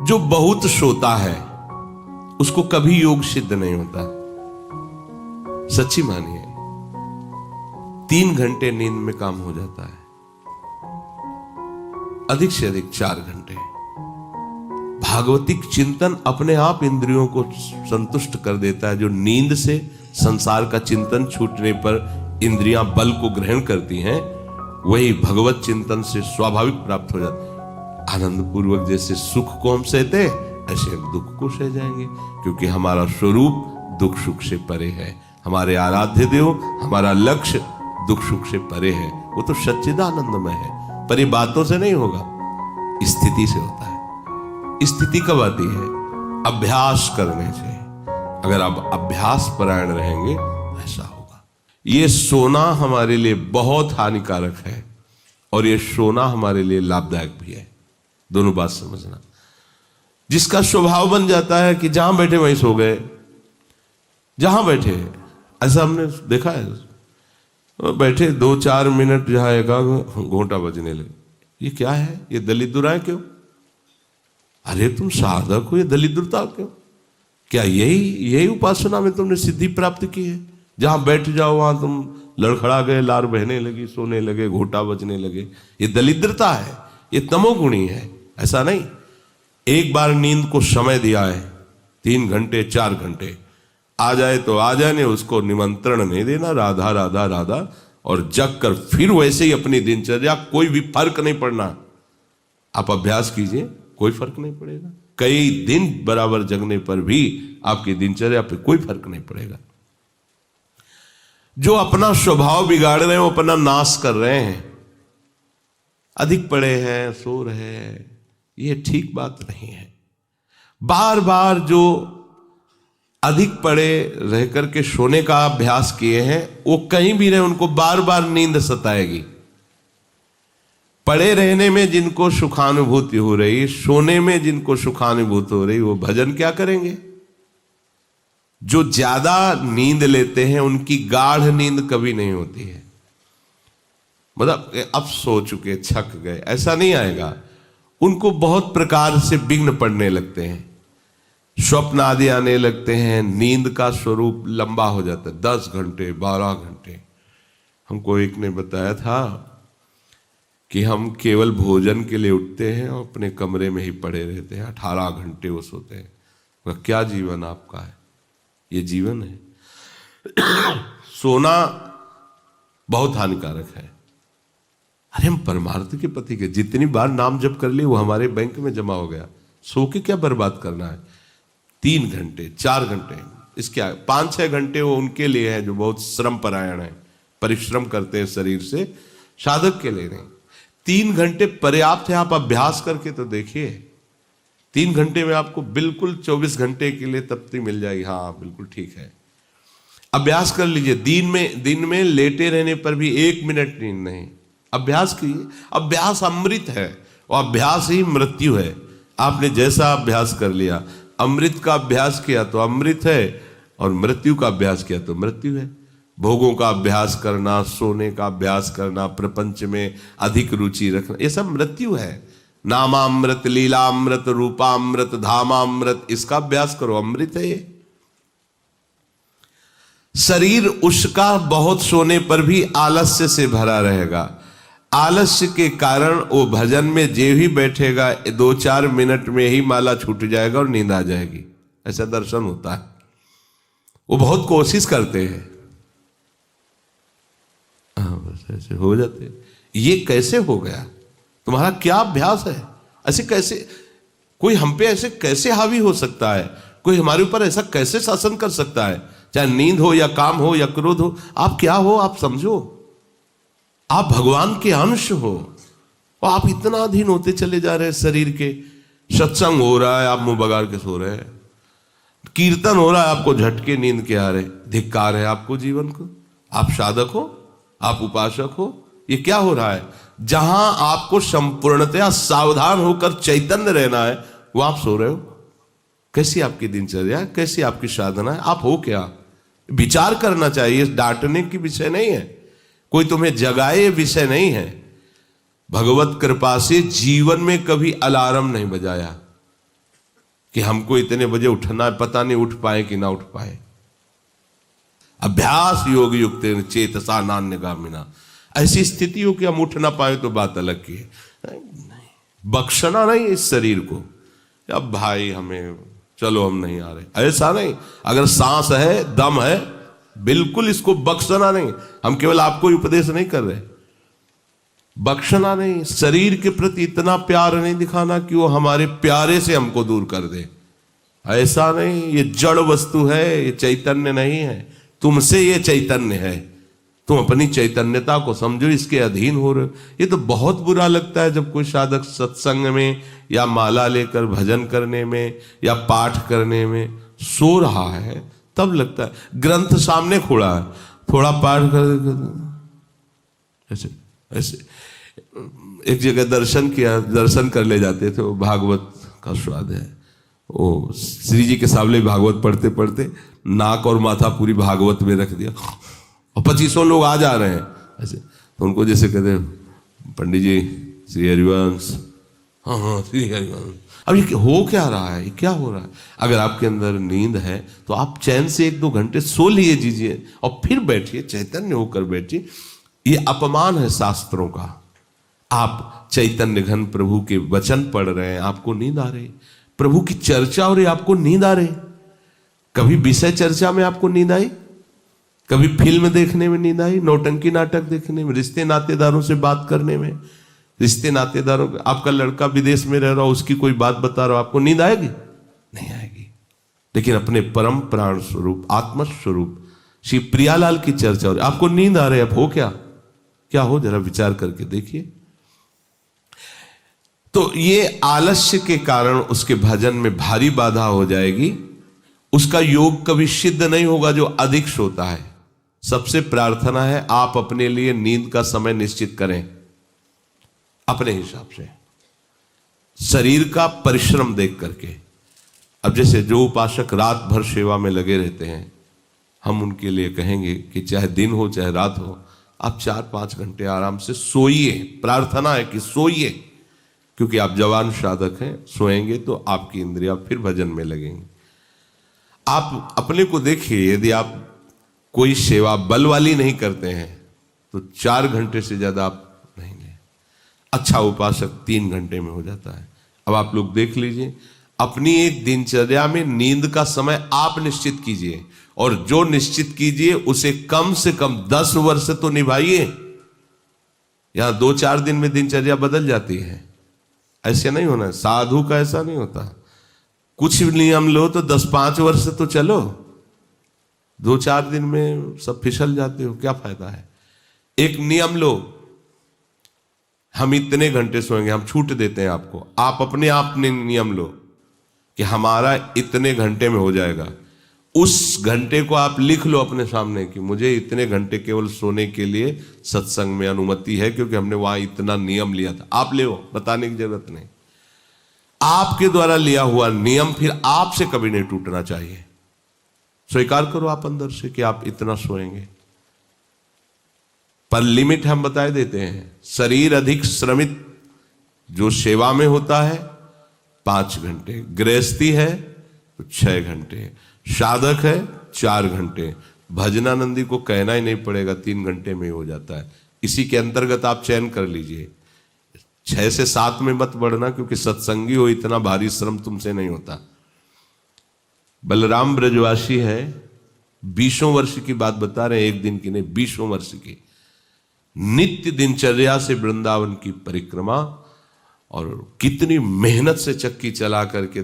जो बहुत सोता है उसको कभी योग सिद्ध नहीं होता। सच्ची मानिए, 3 घंटे नींद में काम हो जाता है, अधिक से अधिक 4 घंटे। भागवतिक चिंतन अपने आप इंद्रियों को संतुष्ट कर देता है। जो नींद से संसार का चिंतन छूटने पर इंद्रियां बल को ग्रहण करती हैं, वही भगवत चिंतन से स्वाभाविक प्राप्त हो जाता है। आनंद पूर्वक जैसे सुख को हम सहते, ऐसे हम दुख को सह जाएंगे, क्योंकि हमारा स्वरूप दुख सुख से परे है। हमारे आराध्य देव, हमारा लक्ष्य दुख सुख से परे है। वो तो सच्चिदानंदमय है, पर ये बातों से नहीं होगा, स्थिति से होता है। स्थिति कब आती है? अभ्यास करने से। अगर आप अभ्यास परायण रहेंगे ऐसा होगा। ये सोना हमारे लिए बहुत हानिकारक है और ये सोना हमारे लिए लाभदायक भी है। दोनों बात समझना। जिसका स्वभाव बन जाता है कि जहां बैठे वहीं सो गए, जहां बैठे, ऐसा हमने देखा है। बैठे 2-4 मिनट जहां एकाग्र, घोंटा बजने लगे। ये क्या है? ये दलिद्र क्यों? अरे तुम साधक हो, ये दलिद्रता क्यों? क्या यही उपासना में तुमने सिद्धि प्राप्त की है? जहां बैठ जाओ वहां तुम लड़खड़ा गए, लार बहने लगी, सोने लगे, घोटा बजने लगे। ये दलिद्रता है, ये तमोगुणी है। ऐसा नहीं। एक बार नींद को समय दिया है, 3 घंटे 4 घंटे, आ जाए तो आ जाने, उसको निमंत्रण नहीं देना, राधा राधा राधा, और जग कर फिर वैसे ही अपनी दिनचर्या। कोई भी फर्क नहीं पड़ना। आप अभ्यास कीजिए, कोई फर्क नहीं पड़ेगा। कई दिन बराबर जगने पर भी आपकी दिनचर्या पे कोई फर्क नहीं पड़ेगा। जो अपना स्वभाव बिगाड़ रहे हैं वो अपना नाश कर रहे हैं। अधिक पड़े हैं, सो रहे हैं, ये ठीक बात नहीं है। बार बार जो अधिक पड़े रह करके सोने का अभ्यास किए हैं, वो कहीं भी रहे, उनको बार बार नींद सताएगी। पड़े रहने में जिनको सुखानुभूति हो रही, सोने में जिनको सुखानुभूति हो रही, वो भजन क्या करेंगे? जो ज्यादा नींद लेते हैं उनकी गाढ़ नींद कभी नहीं होती है। मतलब अब सो चुके, थक गए, ऐसा नहीं आएगा। उनको बहुत प्रकार से विघ्न पड़ने लगते हैं, स्वप्न आदि आने लगते हैं, नींद का स्वरूप लंबा हो जाता है, 10 घंटे 12 घंटे। हमको एक ने बताया था कि हम केवल भोजन के लिए उठते हैं और अपने कमरे में ही पड़े रहते हैं, 18 घंटे वो सोते हैं। वह क्या जीवन आपका है? ये जीवन है? सोना बहुत हानिकारक है। अरे हम परमार्थ के पति के, जितनी बार नाम जप कर लिए वो हमारे बैंक में जमा हो गया। सो के क्या बर्बाद करना है? 3 घंटे 4 घंटे, इसके 5-6 घंटे वो उनके लिए है जो बहुत श्रम परायण है, परिश्रम करते हैं शरीर से, साधक के लिए नहीं। 3 घंटे पर्याप्त है। आप अभ्यास करके तो देखिए, 3 घंटे में आपको बिल्कुल 24 घंटे के लिए तृप्ति मिल जाएगी। हाँ बिल्कुल ठीक है, अभ्यास कर लीजिए। दिन में लेटे रहने पर भी 1 मिनट नींद नहीं। अभ्यास कीजिए। अभ्यास अमृत है और अभ्यास ही मृत्यु है। आपने जैसा अभ्यास कर लिया, अमृत का अभ्यास किया तो अमृत है, और मृत्यु का अभ्यास किया तो मृत्यु है। भोगों का अभ्यास करना, सोने का अभ्यास करना, प्रपंच में अधिक रुचि रखना, ये सब मृत्यु है। नामामृत, लीलामृत, रूपामृत, धामामृत, इसका अभ्यास करो, अमृत है ये। शरीर उसका बहुत सोने पर भी आलस्य से भरा रहेगा। आलस्य के कारण वो भजन में जे ही बैठेगा 2-4 मिनट में ही माला छूट जाएगा और नींद आ जाएगी। ऐसा दर्शन होता है। वो बहुत कोशिश करते हैं, बस ऐसे हो जाते हैं। ये कैसे हो गया? तुम्हारा क्या अभ्यास है? ऐसे कैसे कोई हम पे ऐसे कैसे हावी हो सकता है? कोई हमारे ऊपर ऐसा कैसे शासन कर सकता है? चाहे नींद हो या काम हो या क्रोध हो, आप क्या हो आप समझो। आप भगवान के अंश हो और आप इतना अधीन होते चले जा रहे हैं शरीर के। सत्संग हो रहा है, आप मुंह बगाड़ के सो रहे हैं। कीर्तन हो रहा है, आपको झटके नींद के आ रहे। धिक्कार है आपको जीवन को। आप साधक हो, आप उपासक हो, ये क्या हो रहा है? जहां आपको संपूर्णतया सावधान होकर चैतन्य रहना है, वो आप सो रहे हो। कैसी आपकी दिनचर्या, कैसी आपकी साधना है? आप हो क्या? विचार करना चाहिए। डांटने की विषय नहीं है, कोई तुम्हें जगाए विषय नहीं है। भगवत कृपा से जीवन में कभी अलार्म नहीं बजाया, कि हमको इतने बजे उठना है, पता नहीं उठ पाए कि ना उठ पाए। अभ्यास योग युक्त चेतसा नान्यगामिना, ऐसी स्थिति हो कि हम उठ ना पाए तो बात अलग की है। नहीं, बख्शना नहीं इस शरीर को, अब भाई हमें चलो हम नहीं आ रहे, ऐसा नहीं। अगर सांस है, दम है, बिल्कुल इसको बख्शना नहीं। हम केवल आपको उपदेश नहीं कर रहे, बख्शना नहीं। शरीर के प्रति इतना प्यार नहीं दिखाना कि वो हमारे प्यारे से हमको दूर कर दे, ऐसा नहीं। ये जड़ वस्तु है, ये चैतन्य नहीं है। तुमसे ये चैतन्य है, तुम अपनी चैतन्यता को समझो, इसके अधीन हो रहे हो। ये तो बहुत बुरा लगता है जब कोई साधक सत्संग में या माला लेकर भजन करने में या पाठ करने में सो रहा है, तब लगता है। ग्रंथ सामने खोला है, थोड़ा पाठ कर, ऐसे ऐसे। एक जगह दर्शन किया, दर्शन कर ले जाते थे, वो भागवत का स्वाद है। वो श्री जी के सामने भागवत पढ़ते पढ़ते नाक और माथा पूरी भागवत में रख दिया, और 2500 लोग आ जा रहे हैं ऐसे। तो उनको जैसे कहते हैं, पंडित जी श्री हरिवंश, हाँ हाँ श्री हरिवंश। अब ये हो क्या रहा है, ये क्या हो रहा है? अगर आपके अंदर नींद है तो आप चैन से 1-2 घंटे सो लिए दीजिए और फिर बैठिए, चैतन्य होकर बैठिए। ये अपमान है शास्त्रों का। आप चैतन्य घन प्रभु के वचन पढ़ रहे हैं, आपको नींद आ रही, प्रभु की चर्चा हो रही, आपको नींद आ रही। कभी विषय चर्चा में आपको नींद आई? कभी फिल्म देखने में नींद आई? नौटंकी नाटक देखने में, रिश्ते नातेदारों से बात करने में, रिश्ते नातेदारों, आपका लड़का विदेश में रह रहा हो, उसकी कोई बात बता रहा हो, आपको नींद आएगी? नहीं आएगी। लेकिन अपने परम प्राण स्वरूप आत्म स्वरूप श्री प्रियालाल की चर्चा हो रही, आपको नींद आ रही है। अब हो क्या हो, जरा विचार करके देखिए। तो ये आलस्य के कारण उसके भजन में भारी बाधा हो जाएगी। उसका योग कभी सिद्ध नहीं होगा जो अधिक सोता है। सबसे प्रार्थना है, आप अपने लिए नींद का समय निश्चित करें अपने हिसाब से, शरीर का परिश्रम देख करके। अब जैसे जो उपासक रात भर सेवा में लगे रहते हैं, हम उनके लिए कहेंगे कि चाहे दिन हो चाहे रात हो, आप 4-5 घंटे आराम से सोइए। प्रार्थना है कि सोइए, क्योंकि आप जवान साधक हैं, सोएंगे तो आपकी इंद्रियां फिर भजन में लगेंगी। आप अपने को देखिए, यदि आप कोई सेवा बल वाली नहीं करते हैं तो 4 घंटे से ज्यादा आप नहीं लें। अच्छा उपासक 3 घंटे में हो जाता है। अब आप लोग देख लीजिए, अपनी एक दिनचर्या में नींद का समय आप निश्चित कीजिए, और जो निश्चित कीजिए उसे कम से कम 10 वर्ष तो निभाइए। यहां 2-4 दिन में दिनचर्या बदल जाती है, ऐसे नहीं होना। साधु का ऐसा नहीं होता। कुछ नियम लो तो 10-5 वर्ष तो चलो, 2-4 दिन में सब फिसल जाते हो, क्या फायदा है? एक नियम लो, हम इतने घंटे सोएंगे, हम छूट देते हैं आपको। आप अपने आप ने नियम लो कि हमारा इतने घंटे में हो जाएगा। उस घंटे को आप लिख लो अपने सामने कि मुझे इतने घंटे केवल सोने के लिए सत्संग में अनुमति है, क्योंकि हमने वहां इतना नियम लिया था। आप ले, बताने की जरूरत नहीं। आपके द्वारा लिया हुआ नियम फिर आपसे कभी नहीं टूटना चाहिए। स्वीकार करो आप अंदर से कि आप इतना सोएंगे, पर लिमिट हम बता देते हैं। शरीर अधिक श्रमित जो सेवा में होता है 5 घंटे, गृहस्थी है तो 6 घंटे, साधक है 4 घंटे। भजनानंदी को कहना ही नहीं पड़ेगा, 3 घंटे में हो जाता है। इसी के अंतर्गत आप चयन कर लीजिए। 6 से 7 में मत बढ़ना, क्योंकि सत्संगी हो, इतना भारी श्रम तुमसे नहीं होता। बलराम ब्रजवासी है, 20 वर्ष की बात बता रहे हैं, एक दिन की नहीं, 20 वर्ष की नित्य दिनचर्या से वृंदावन की परिक्रमा, और कितनी मेहनत से चक्की चला करके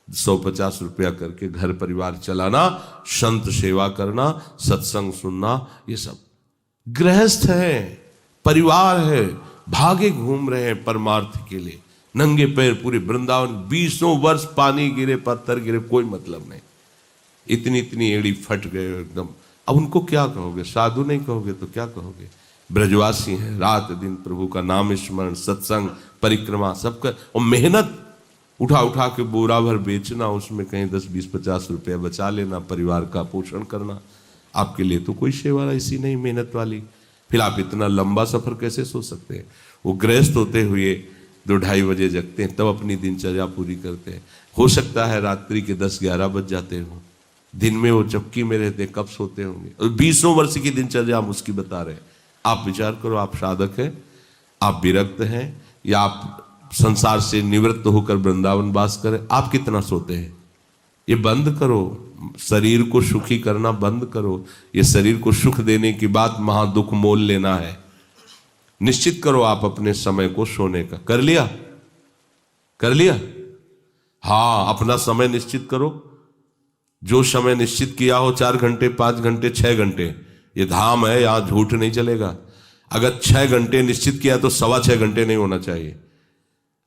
150 रुपया करके घर परिवार चलाना, संत सेवा करना, सत्संग सुनना, ये सब गृहस्थ है, परिवार है, भागे घूम रहे हैं परमार्थ के लिए, नंगे पैर पूरे वृंदावन। 20 वर्ष पानी गिरे, पत्थर गिरे, कोई मतलब नहीं। इतनी इतनी एड़ी फट गए एकदम। अब उनको क्या कहोगे? साधु नहीं कहोगे तो क्या कहोगे? ब्रजवासी हैं, रात दिन प्रभु का नाम स्मरण, सत्संग, परिक्रमा सब कर, और मेहनत उठा उठा के बोरा भर बेचना, उसमें कहीं 10-20-50 रुपया बचा लेना, परिवार का पोषण करना। आपके लिए तो कोई सेवा ऐसी नहीं मेहनत वाली, फिर आप इतना लंबा सफर कैसे सोच सकते हैं? वो गृहस्थ होते हुए 2-2:30 बजे जगते हैं, तब अपनी दिनचर्या पूरी करते हैं। हो सकता है रात्रि के 10-11 बज जाते हो, दिन में वो चौकी में रहते, कब सोते होंगे। और 20 वर्ष की दिनचर्या हम उसकी बता रहे हैं। आप विचार करो, आप साधक हैं, आप विरक्त हैं, या आप संसार से निवृत्त होकर वृंदावन वास करें, आप कितना सोते हैं? ये बंद करो, शरीर को सुखी करना बंद करो। ये शरीर को सुख देने की बात महा दुख मोल लेना है। निश्चित करो आप अपने समय को सोने का। कर लिया? कर लिया? हाँ, अपना समय निश्चित करो। जो समय निश्चित किया हो, 4 घंटे, 5 घंटे, 6 घंटे, ये धाम है, यहां झूठ नहीं चलेगा। अगर 6 घंटे निश्चित किया तो 6.25 घंटे नहीं होना चाहिए।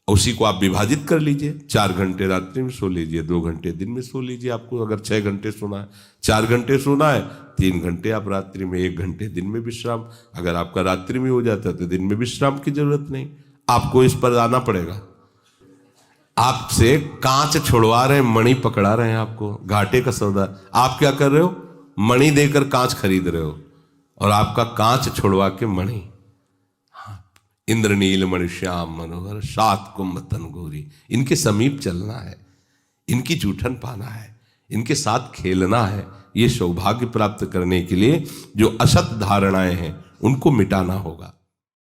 उसी को आप विभाजित कर लीजिए। 4 घंटे रात्रि में सो लीजिए, 2 घंटे दिन में सो लीजिए। आपको अगर 6 घंटे सोना है, 4 घंटे सोना है, 3 घंटे आप रात्रि में, 1 घंटे दिन में विश्राम। अगर आपका रात्रि में हो जाता है तो दिन में विश्राम की जरूरत नहीं। आपको इस पर आना पड़ेगा। आपसे कांच छुड़वा रहे हैं, मणि पकड़ा रहे हैं आपको, घाटे का सौदा। आप क्या कर रहे हो? मणि देकर कांच खरीद रहे हो, और आपका कांच छुड़वा के मणि। इंद्रनील मणि श्याम मनोहर 7 कुंभ तन गोरी, इनके समीप चलना है, इनकी जूठन पाना है, इनके साथ खेलना है। ये सौभाग्य प्राप्त करने के लिए जो असत धारणाएं हैं उनको मिटाना होगा।